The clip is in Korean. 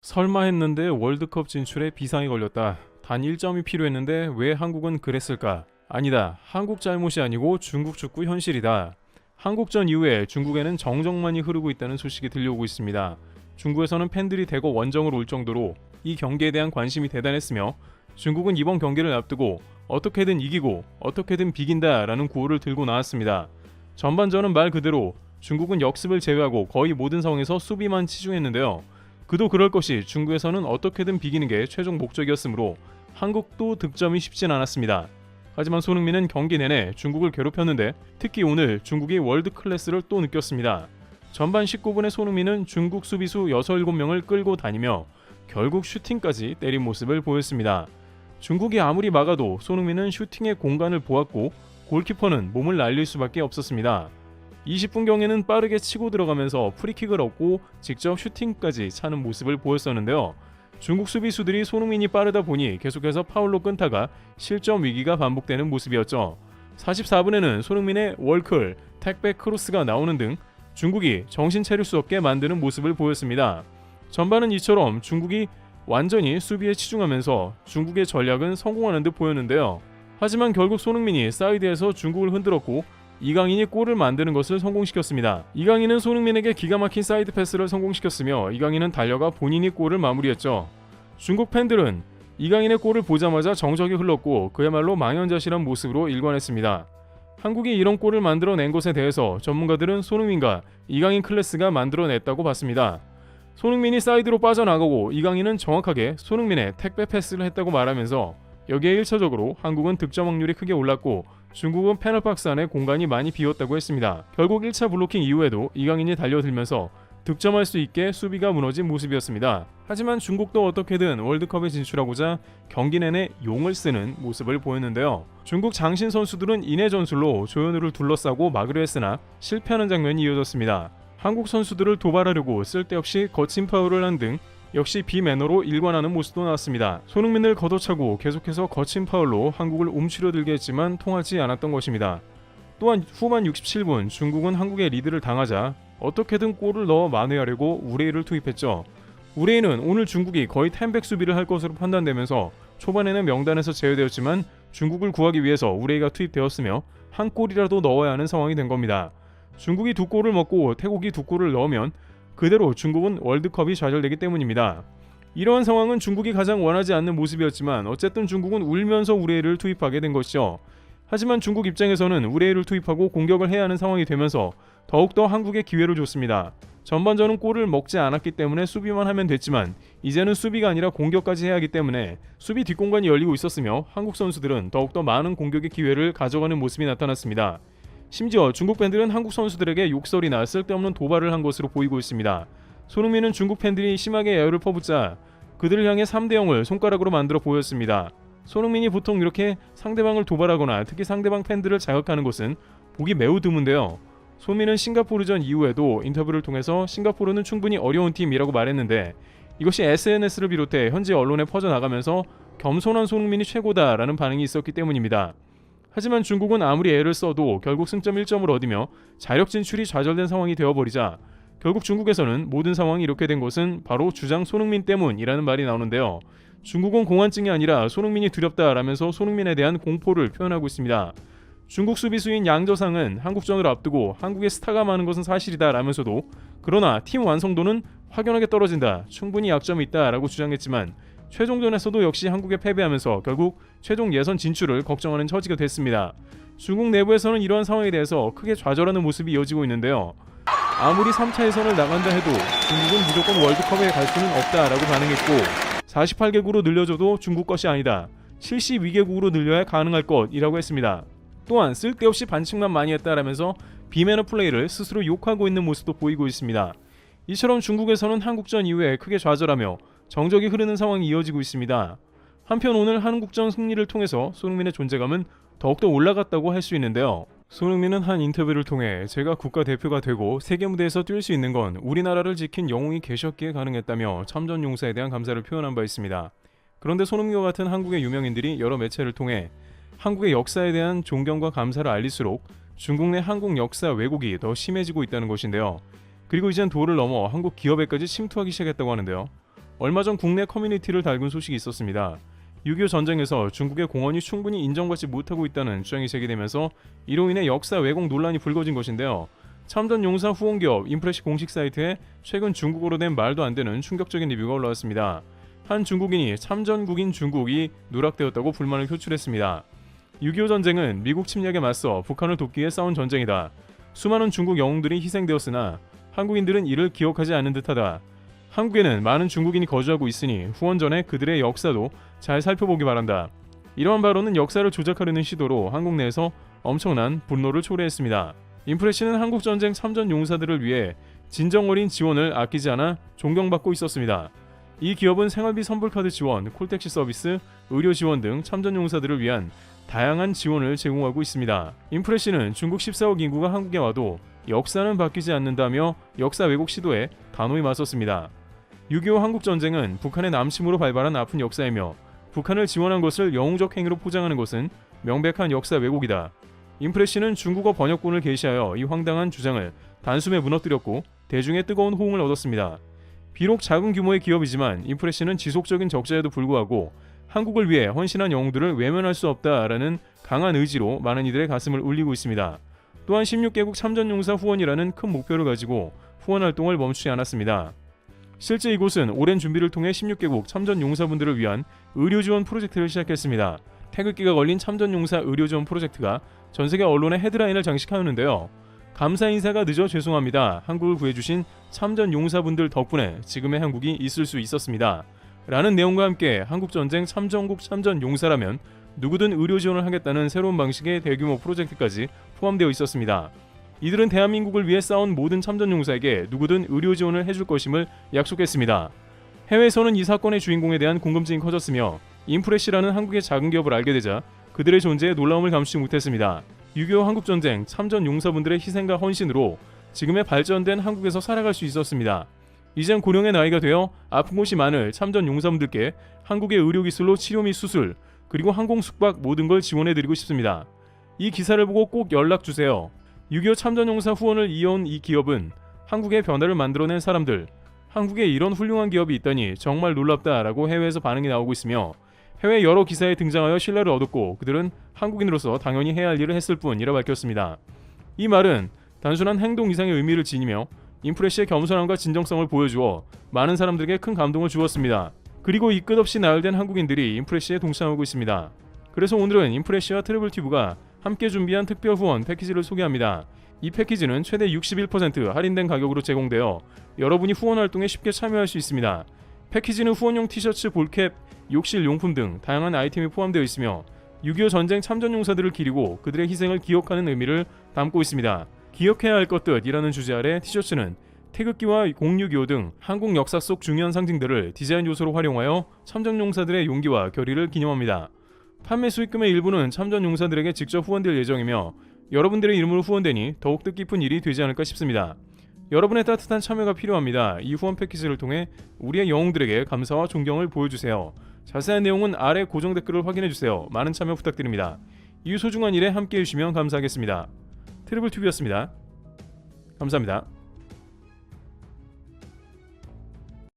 설마 했는데 월드컵 진출에 비상이 걸렸다. 단 1점이 필요했는데 왜 한국은 그랬을까? 아니다. 한국 잘못이 아니고 중국 축구 현실이다. 한국전 이후에 중국에는 정적만이 흐르고 있다는 소식이 들려오고 있습니다. 중국에서는 팬들이 대거 원정을 올 정도로 이 경기에 대한 관심이 대단했으며 중국은 이번 경기를 앞두고 어떻게든 이기고 어떻게든 비긴다라는 구호를 들고 나왔습니다. 전반전은 말 그대로 중국은 역습을 제외하고 거의 모든 상황에서 수비만 치중했는데요. 그도 그럴 것이 중국에서는 어떻게든 비기는 게 최종 목적이었으므로 한국도 득점이 쉽진 않았습니다. 하지만 손흥민은 경기 내내 중국을 괴롭혔는데 특히 오늘 중국이 월드 클래스를 또 느꼈습니다. 전반 19분에 손흥민은 중국 수비수 6, 7명을 끌고 다니며 결국 슈팅까지 때린 모습을 보였습니다. 중국이 아무리 막아도 손흥민은 슈팅의 공간을 보았고 골키퍼는 몸을 날릴 수밖에 없었습니다. 20분경에는 빠르게 치고 들어가면서 프리킥을 얻고 직접 슈팅까지 차는 모습을 보였었는데요. 중국 수비수들이 손흥민이 빠르다 보니 계속해서 파울로 끊다가 실점 위기가 반복되는 모습이었죠. 44분에는 손흥민의 월클, 택백 크로스가 나오는 등 중국이 정신 차릴 수 없게 만드는 모습을 보였습니다. 전반은 이처럼 중국이 완전히 수비에 치중하면서 중국의 전략은 성공하는 듯 보였는데요. 하지만 결국 손흥민이 사이드에서 중국을 흔들었고 이강인이 골을 만드는 것을 성공시켰습니다. 이강인은 손흥민에게 기가 막힌 사이드 패스를 성공시켰으며 이강인은 달려가 본인이 골을 마무리했죠. 중국 팬들은 이강인의 골을 보자마자 정적이 흘렀고 그야말로 망연자실한 모습으로 일관했습니다. 한국이 이런 골을 만들어낸 것에 대해서 전문가들은 손흥민과 이강인 클래스가 만들어냈다고 봤습니다. 손흥민이 사이드로 빠져나가고 이강인은 정확하게 손흥민의 택배 패스를 했다고 말하면서 여기에 1차적으로 한국은 득점 확률이 크게 올랐고 중국은 페널박스 안에 공간이 많이 비었다고 했습니다. 결국 1차 블로킹 이후에도 이강인이 달려들면서 득점할 수 있게 수비가 무너진 모습이었습니다. 하지만 중국도 어떻게든 월드컵에 진출하고자 경기 내내 용을 쓰는 모습을 보였는데요. 중국 장신 선수들은 인해 전술로 조현우를 둘러싸고 막으려 했으나 실패하는 장면이 이어졌습니다. 한국 선수들을 도발하려고 쓸데없이 거친 파울을 한 등 역시 비매너로 일관하는 모습도 나왔습니다. 손흥민을 걷어차고 계속해서 거친 파울로 한국을 움츠려들게 했지만 통하지 않았던 것입니다. 또한 후반 67분 중국은 한국의 리드를 당하자 어떻게든 골을 넣어 만회하려고 우레이를 투입했죠. 우레이는 오늘 중국이 거의 템백 수비를 할 것으로 판단되면서 초반에는 명단에서 제외되었지만 중국을 구하기 위해서 우레이가 투입되었으며 한 골이라도 넣어야 하는 상황이 된 겁니다. 중국이 2골을 먹고 태국이 2골을 넣으면 그대로 중국은 월드컵이 좌절되기 때문입니다. 이러한 상황은 중국이 가장 원하지 않는 모습이었지만 어쨌든 중국은 울면서 우레이를 투입하게 된 것이죠. 하지만 중국 입장에서는 우레이를 투입하고 공격을 해야 하는 상황이 되면서 더욱더 한국에 기회를 줬습니다. 전반전은 골을 먹지 않았기 때문에 수비만 하면 됐지만 이제는 수비가 아니라 공격까지 해야 하기 때문에 수비 뒷공간이 열리고 있었으며 한국 선수들은 더욱더 많은 공격의 기회를 가져가는 모습이 나타났습니다. 심지어 중국 팬들은 한국 선수들에게 욕설이나 쓸데없는 도발을 한 것으로 보이고 있습니다. 손흥민은 중국 팬들이 심하게 애열을 퍼붓자 그들을 향해 3대0을 손가락으로 만들어 보였습니다. 손흥민이 보통 이렇게 상대방을 도발하거나 특히 상대방 팬들을 자극하는 것은 보기 매우 드문데요. 손흥민은 싱가포르전 이후에도 인터뷰를 통해서 싱가포르는 충분히 어려운 팀이라고 말했는데 이것이 SNS를 비롯해 현지 언론에 퍼져나가면서 겸손한 손흥민이 최고다라는 반응이 있었기 때문입니다. 하지만 중국은 아무리 애를 써도 결국 승점 1점을 얻으며 자력 진출이 좌절된 상황이 되어버리자 결국 중국에서는 모든 상황이 이렇게 된 것은 바로 주장 손흥민 때문이라는 말이 나오는데요. 중국은 공황증이 아니라 손흥민이 두렵다라면서 손흥민에 대한 공포를 표현하고 있습니다. 중국 수비수인 양저상은 한국전을 앞두고 한국의 스타가 많은 것은 사실이다라면서도 그러나 팀 완성도는 확연하게 떨어진다, 충분히 약점이 있다라고 주장했지만 최종전에서도 역시 한국에 패배하면서 결국 최종 예선 진출을 걱정하는 처지가 됐습니다. 중국 내부에서는 이러한 상황에 대해서 크게 좌절하는 모습이 이어지고 있는데요. 아무리 3차 예선을 나간다 해도 중국은 무조건 월드컵에 갈 수는 없다라고 반응했고 48개국으로 늘려줘도 중국 것이 아니다. 72개국으로 늘려야 가능할 것이라고 했습니다. 또한 쓸데없이 반칙만 많이 했다라면서 비매너 플레이를 스스로 욕하고 있는 모습도 보이고 있습니다. 이처럼 중국에서는 한국전 이후에 크게 좌절하며 정적이 흐르는 상황이 이어지고 있습니다. 한편 오늘 한국전 승리를 통해서 손흥민의 존재감은 더욱더 올라갔다고 할 수 있는데요. 손흥민은 한 인터뷰를 통해 제가 국가대표가 되고 세계 무대에서 뛸 수 있는 건 우리나라를 지킨 영웅이 계셨기에 가능했다며 참전 용사에 대한 감사를 표현한 바 있습니다. 그런데 손흥민과 같은 한국의 유명인들이 여러 매체를 통해 한국의 역사에 대한 존경과 감사를 알릴수록 중국 내 한국 역사 왜곡이 더 심해지고 있다는 것인데요. 그리고 이젠 도를 넘어 한국 기업에까지 침투하기 시작했다고 하는데요. 얼마 전 국내 커뮤니티를 달군 소식이 있었습니다. 6.25 전쟁에서 중국의 공헌이 충분히 인정받지 못하고 있다는 주장이 제기되면서 이로 인해 역사 왜곡 논란이 불거진 것인데요. 참전 용사 후원기업 인프레시 공식 사이트에 최근 중국어로 된 말도 안 되는 충격적인 리뷰가 올라왔습니다. 한 중국인이 참전국인 중국이 누락되었다고 불만을 표출했습니다. 6.25 전쟁은 미국 침략에 맞서 북한을 돕기 위해 싸운 전쟁이다. 수많은 중국 영웅들이 희생되었으나 한국인들은 이를 기억하지 않는 듯하다. 한국에는 많은 중국인이 거주하고 있으니 후원 전에 그들의 역사도 잘 살펴보기 바란다. 이러한 발언은 역사를 조작하려는 시도로 한국 내에서 엄청난 분노를 초래했습니다. 인프레시는 한국전쟁 참전 용사들을 위해 진정 어린 지원을 아끼지 않아 존경받고 있었습니다. 이 기업은 생활비 선불카드 지원, 콜택시 서비스, 의료 지원 등 참전 용사들을 위한 다양한 지원을 제공하고 있습니다. 인프레시는 중국 14억 인구가 한국에 와도 역사는 바뀌지 않는다며 역사 왜곡 시도에 단호히 맞섰습니다. 6.25 한국전쟁은 북한의 남침으로 발발한 아픈 역사이며 북한을 지원한 것을 영웅적 행위로 포장하는 것은 명백한 역사 왜곡이다. 인프레시는 중국어 번역본을 게시하여 이 황당한 주장을 단숨에 무너뜨렸고 대중의 뜨거운 호응을 얻었습니다. 비록 작은 규모의 기업이지만 인프레시는 지속적인 적자에도 불구하고 한국을 위해 헌신한 영웅들을 외면할 수 없다라는 강한 의지로 많은 이들의 가슴을 울리고 있습니다. 또한 16개국 참전용사 후원이라는 큰 목표를 가지고 후원 활동을 멈추지 않았습니다. 실제 이곳은 오랜 준비를 통해 16개국 참전용사분들을 위한 의료 지원 프로젝트를 시작했습니다. 태극기가 걸린 참전용사 의료 지원 프로젝트가 전세계 언론의 헤드라인을 장식하였는데요. 감사 인사가 늦어 죄송합니다. 한국을 구해주신 참전용사분들 덕분에 지금의 한국이 있을 수 있었습니다. 라는 내용과 함께 한국전쟁 참전국 참전용사라면 누구든 의료 지원을 하겠다는 새로운 방식의 대규모 프로젝트까지 포함되어 있었습니다. 이들은 대한민국을 위해 싸운 모든 참전용사에게 누구든 의료 지원을 해줄 것임을 약속했습니다. 해외에서는 이 사건의 주인공에 대한 궁금증이 커졌으며 인프레시라는 한국의 작은 기업을 알게 되자 그들의 존재에 놀라움을 감추지 못했습니다. 6.25 한국전쟁 참전용사분들의 희생과 헌신으로 지금의 발전된 한국에서 살아갈 수 있었습니다. 이젠 고령의 나이가 되어 아픈 곳이 많을 참전용사분들께 한국의 의료기술로 치료 및 수술 그리고 항공 숙박 모든 걸 지원해드리고 싶습니다. 이 기사를 보고 꼭 연락주세요. 6.25 참전용사 후원을 이어온 이 기업은 한국의 변화를 만들어낸 사람들, 한국에 이런 훌륭한 기업이 있다니 정말 놀랍다라고 해외에서 반응이 나오고 있으며 해외 여러 기사에 등장하여 신뢰를 얻었고 그들은 한국인으로서 당연히 해야 할 일을 했을 뿐이라 밝혔습니다. 이 말은 단순한 행동 이상의 의미를 지니며 인프레시의 겸손함과 진정성을 보여주어 많은 사람들에게 큰 감동을 주었습니다. 그리고 이 끝없이 나열된 한국인들이 인프레시에 동참하고 있습니다. 그래서 오늘은 인프레시와 트래블튜브가 함께 준비한 특별 후원 패키지를 소개합니다. 이 패키지는 최대 61% 할인된 가격으로 제공되어 여러분이 후원 활동에 쉽게 참여할 수 있습니다. 패키지는 후원용 티셔츠, 볼캡, 욕실 용품 등 다양한 아이템이 포함되어 있으며 6.25 전쟁 참전용사들을 기리고 그들의 희생을 기억하는 의미를 담고 있습니다. 기억해야 할 것들이라는 주제 아래 티셔츠는 태극기와 0625 등 한국 역사 속 중요한 상징들을 디자인 요소로 활용하여 참전용사들의 용기와 결의를 기념합니다. 판매 수익금의 일부는 참전용사들에게 직접 후원될 예정이며 여러분들의 이름으로 후원되니 더욱 뜻깊은 일이 되지 않을까 싶습니다. 여러분의 따뜻한 참여가 필요합니다. 이 후원 패키지를 통해 우리의 영웅들에게 감사와 존경을 보여주세요. 자세한 내용은 아래 고정 댓글을 확인해주세요. 많은 참여 부탁드립니다. 이 소중한 일에 함께해 주시면 감사하겠습니다. 트래블튜브였습니다. 감사합니다.